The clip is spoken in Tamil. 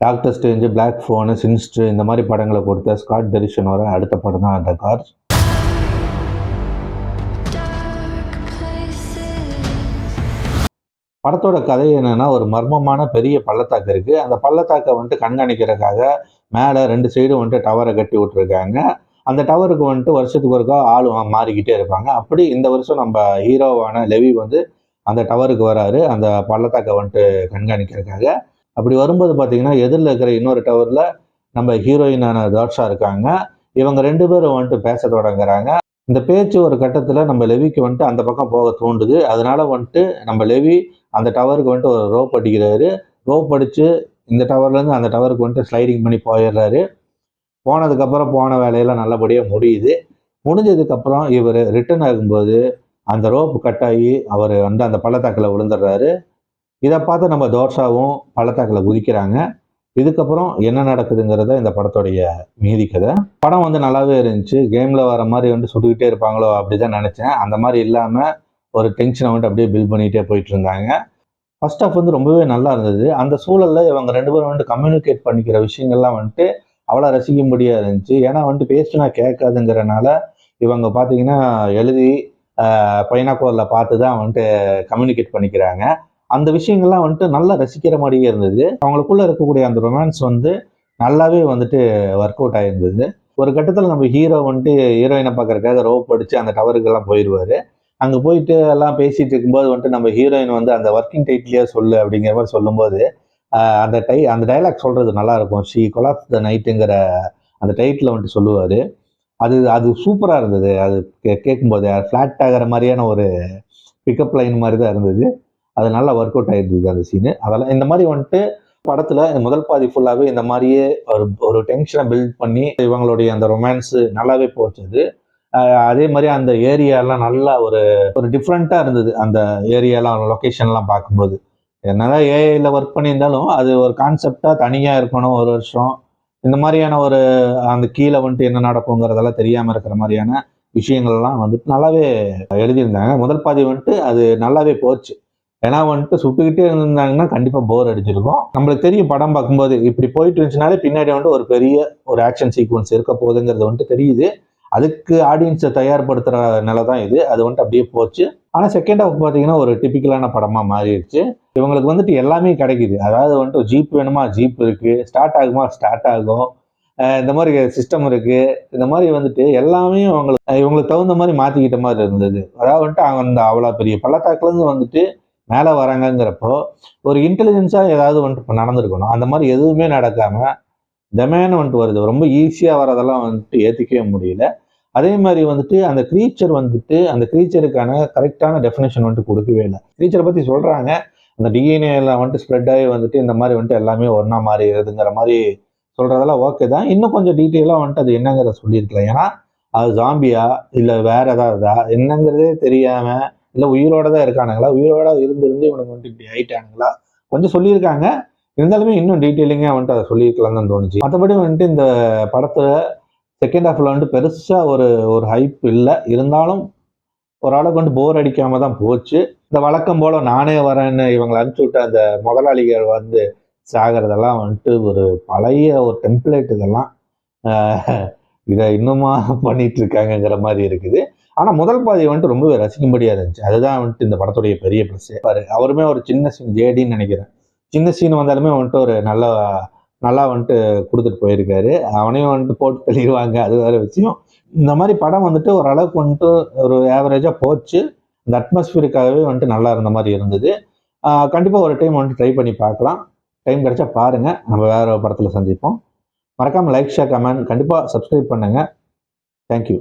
Doctor strange, black phone, sinister இந்த மாதிரி படங்களை கொடுத்த ஸ்காட் டெரிஷனோட அடுத்த படம் தான் த கார்ஸ். படத்தோட கதை என்னன்னா, ஒரு மர்மமான பெரிய பள்ளத்தாக்கு இருக்கு. அந்த பள்ளத்தாக்கை வந்துட்டு கண்காணிக்கிறதுக்காக மேலே 2 சைடும் வந்துட்டு டவரை கட்டி விட்டுருக்காங்க. அந்த டவருக்கு வந்துட்டு வருஷத்துக்கு ஒருக்கா ஆள் மாறிக்கிட்டே இருப்பாங்க. அப்படி இந்த வருஷம் நம்ம ஹீரோவான லெவி வந்து அந்த டவருக்கு வராரு, அந்த பள்ளத்தாக்கை வந்துட்டு கண்காணிக்கிறதுக்காக. அப்படி வரும்போது பார்த்தீங்கன்னா, எதிரில் இருக்கிற இன்னொரு டவரில் நம்ம ஹீரோயினான தாட்ஷா இருக்காங்க. இவங்க 2 பேரும் வந்துட்டு பேச தொடங்குறாங்க. இந்த பேச்சு ஒரு கட்டத்தில் நம்ம லெவிக்கு வந்துட்டு அந்த பக்கம் போக தூண்டுது. அதனால வந்துட்டு நம்ம லெவி அந்த டவருக்கு வந்துட்டு ஒரு ரோப் அடிக்கிறாரு. ரோப் அடித்து இந்த டவர்லேருந்து அந்த டவருக்கு வந்துட்டு ஸ்லைடிங் பண்ணி போயிடுறாரு. போனதுக்கப்புறம் போன வேலையெல்லாம் நல்லபடியாக முடியுது. முடிஞ்சதுக்கப்புறம் இவர் ரிட்டர்ன் ஆகும்போது அந்த ரோப்பு கட் ஆகி அவர் வந்து அந்த பள்ளத்தாக்கில் விழுந்துடுறாரு. இதை பார்த்து நம்ம தோஷாவும் பள்ளத்தாக்கில் குதிக்கிறாங்க. இதுக்கப்புறம் என்ன நடக்குதுங்கிறத இந்த படத்துடைய மீதி கதை. படம் வந்து நல்லாவே இருந்துச்சு. கேமில் வர மாதிரி வந்து சுட்டுக்கிட்டே இருப்பாங்களோ அப்படி தான் நினச்சேன். அந்த மாதிரி இல்லாமல் ஒரு டென்ஷனை வந்துட்டு அப்படியே பில்ட் பண்ணிகிட்டே போயிட்டு இருந்தாங்க. ஃபர்ஸ்ட் ஆஃப் வந்து ரொம்பவே நல்லா இருந்தது. அந்த சூழலில் இவங்க 2 பேரும் வந்துட்டு கம்யூனிகேட் பண்ணிக்கிற விஷயங்கள்லாம் வந்துட்டு அவ்வளோ ரசிக்கும்படியாக இருந்துச்சு. ஏன்னா வந்துட்டு பேசினா கேட்காதுங்கிறனால இவங்க பார்த்தீங்கன்னா எழுதி பைனாக்குலரில் பார்த்து தான் வந்துட்டு கம்யூனிகேட் பண்ணிக்கிறாங்க. அந்த விஷயங்கள்லாம் வந்துட்டு நல்லா ரசிக்கிற மாதிரியே இருந்தது. அவங்களுக்குள்ள இருக்கக்கூடிய அந்த ரொமான்ஸ் வந்து நல்லாவே வந்துட்டு ஒர்க் அவுட் ஆகிருந்தது. ஒரு கட்டத்தில் நம்ம ஹீரோ வந்துட்டு ஹீரோயினை பார்க்கறதுக்காக ரோப் அடித்து அந்த டவருக்கெல்லாம் போயிடுவார். அங்கே போயிட்டு எல்லாம் பேசிகிட்டு இருக்கும்போது வந்துட்டு நம்ம ஹீரோயின் வந்து அந்த ஒர்க்கிங் டைட்டிலே சொல்லு அப்படிங்கிற மாதிரி சொல்லும்போது அந்த டைலாக் சொல்கிறது நல்லாயிருக்கும். ஷீ கொலாப்ஸ் த நைட்டுங்கிற அந்த டைட்டில் வந்துட்டு சொல்லுவார். அது சூப்பராக இருந்தது. அது கேட்கும்போது ஃப்ளாட் ஆகிற மாதிரியான ஒரு பிக்கப் லைன் மாதிரி தான் இருந்தது. அது நல்லா ஒர்க் அவுட் ஆகிருந்தது அந்த சீனு. அதெல்லாம் இந்த மாதிரி வந்துட்டு படத்தில் முதல் பாதி ஃபுல்லாகவே இந்த மாதிரியே ஒரு டென்ஷனை பில்ட் பண்ணி இவங்களுடைய அந்த ரொமான்ஸு நல்லாவே போச்சுது. அதே மாதிரி அந்த ஏரியாலாம் நல்லா ஒரு டிஃப்ரெண்ட்டாக இருந்தது. அந்த ஏரியாலாம் லொக்கேஷன்லாம் பார்க்கும்போது என்னதான் ஏஐயில் ஒர்க் பண்ணியிருந்தாலும் அது ஒரு கான்செப்டாக தனியாக இருக்கணும். ஒரு வருஷம் இந்த மாதிரியான அந்த கீழே வந்துட்டு என்ன நடக்குங்கிறதெல்லாம் தெரியாமல் இருக்கிற மாதிரியான விஷயங்கள்லாம் வந்துட்டு நல்லாவே எழுதியிருந்தாங்க. முதல் பாதி வந்துட்டு அது நல்லாவே போச்சு. ஏன்னா வந்துட்டு சுட்டுக்கிட்டே இருந்தாங்கன்னா கண்டிப்பாக போர் அடிச்சிருக்கும். நம்மளுக்கு தெரியும் படம் பார்க்கும்போது இப்படி போயிட்டு இருந்துச்சுனாலே பின்னாடி வந்துட்டு ஒரு பெரிய ஒரு ஆக்ஷன் சீக்வன்ஸ் இருக்க போகுதுங்கிறது வந்துட்டு தெரியுது. அதுக்கு ஆடியன்ஸை தயார்படுத்துகிற நிலை தான் இது. அது வந்துட்டு அப்படியே போச்சு. ஆனால் செகண்ட் ஹாஃப் பார்த்தீங்கன்னா ஒரு டிபிக்கலான படமாக மாறிடுச்சு. இவங்களுக்கு வந்துட்டு எல்லாமே கிடைக்குது. அதாவது வந்துட்டு ஜீப் வேணுமா ஜீப் இருக்குது, ஸ்டார்ட் ஆகுமா ஸ்டார்ட் ஆகும், இந்த மாதிரி சிஸ்டம் இருக்குது. இந்த மாதிரி வந்துட்டு எல்லாமே இவங்களுக்கு தகுந்த மாதிரி மாற்றிக்கிட்ட மாதிரி இருந்தது. அதாவது வந்துட்டு அந்த அவ்வளோ பெரிய பள்ளத்தாக்குலேருந்து வந்துட்டு மேலே வராங்கங்கிறப்போ ஒரு இன்டெலிஜென்ஸாக ஏதாவது வந்துட்டு இப்போ நடந்திருக்கணும். அந்த மாதிரி எதுவுமே நடக்காமல் தமேன்னு வந்துட்டு வருது. ரொம்ப ஈஸியாக வரதெல்லாம் வந்துட்டு ஏற்றிக்கவே முடியல. அதே மாதிரி வந்துட்டு அந்த க்ரீச்சர் வந்துட்டு அந்த க்ரீச்சருக்கான கரெக்டான டெஃபினேஷன் வந்துட்டு கொடுக்கவே இல்லை. க்ரீச்சரை பற்றி சொல்கிறாங்க, அந்த டிஎன்ஏல வந்துட்டு ஸ்ப்ரெட் ஆகி வந்துட்டு இந்த மாதிரி வந்துட்டு எல்லாமே ஒன்றா மாறிடுதுங்கிற மாதிரி சொல்கிறதெல்லாம் ஓகே தான். இன்னும் கொஞ்சம் டீட்டெயிலாக வந்துட்டு அது என்னங்கிறத சொல்லியிருக்கலாம். ஏன்னா அது ஜாம்பியா இல்லை வேற ஏதாவதா என்னங்கிறதே தெரியாமல், இல்லை உயிரோட தான் இருக்கானுங்களா, உயிரோட இருந்து இவனுக்கு வந்துட்டு இப்படி ஆயிட்டானுங்களா, கொஞ்சம் சொல்லியிருக்காங்க. இருந்தாலுமே இன்னும் டீட்டெயிலிங்காக வந்துட்டு அதை சொல்லியிருக்கலாம் தான் தோணுச்சு. மற்றபடி வந்துட்டு இந்த படத்தில் செகண்ட் ஹாஃபில் வந்துட்டு பெருசாக ஒரு ஹைப் இல்லை. இருந்தாலும் ஓரளவுக்கு வந்துட்டு போர் அடிக்காமல் தான் போச்சு. இந்த வழக்கம் போல் நானே வரேன்னு இவங்களை அனுப்பிச்சி விட்ட அந்த முதலாளிகள் வந்து சாகிறதெல்லாம் வந்துட்டு ஒரு பழைய ஒரு டெம்ப்ளேட். இதெல்லாம் இதை இன்னுமா பண்ணிட்டு இருக்காங்கங்கிற மாதிரி இருக்குது. ஆனால் முதல் பாதி வந்துட்டு ரொம்பவே ரசிக்கும்படியாக இருந்துச்சு. அதுதான் வந்துட்டு இந்த படத்துடைய பெரிய ப்ளஸ். அவருமே ஒரு சின்ன சீன் ஜேடின்னு நினைக்கிறேன், சின்ன சீன் வந்தாலுமே வந்துட்டு ஒரு நல்லா வந்துட்டு கொடுத்துட்டு போயிருக்காரு. அவனையும் வந்துட்டு போட்டு தெளிவாங்க, அது வேறு விஷயம். இந்த மாதிரி படம் வந்துட்டு ஓரளவுக்கு வந்துட்டு ஒரு ஆவரேஜாக போச்சு. இந்த அட்மாஸ்பியருக்காகவே வந்துட்டு நல்லா இருந்த மாதிரி இருந்தது. கண்டிப்பாக ஒரு டைம் வந்துட்டு ட்ரை பண்ணி பார்க்கலாம். டைம் கிடைச்சா பாருங்கள். நம்ம வேறு படத்தில் சந்திப்போம். மறக்காமல் லைக், ஷேர், கமெண்ட் கண்டிப்பாக சப்ஸ்கிரைப் பண்ணுங்கள். தேங்க்யூ.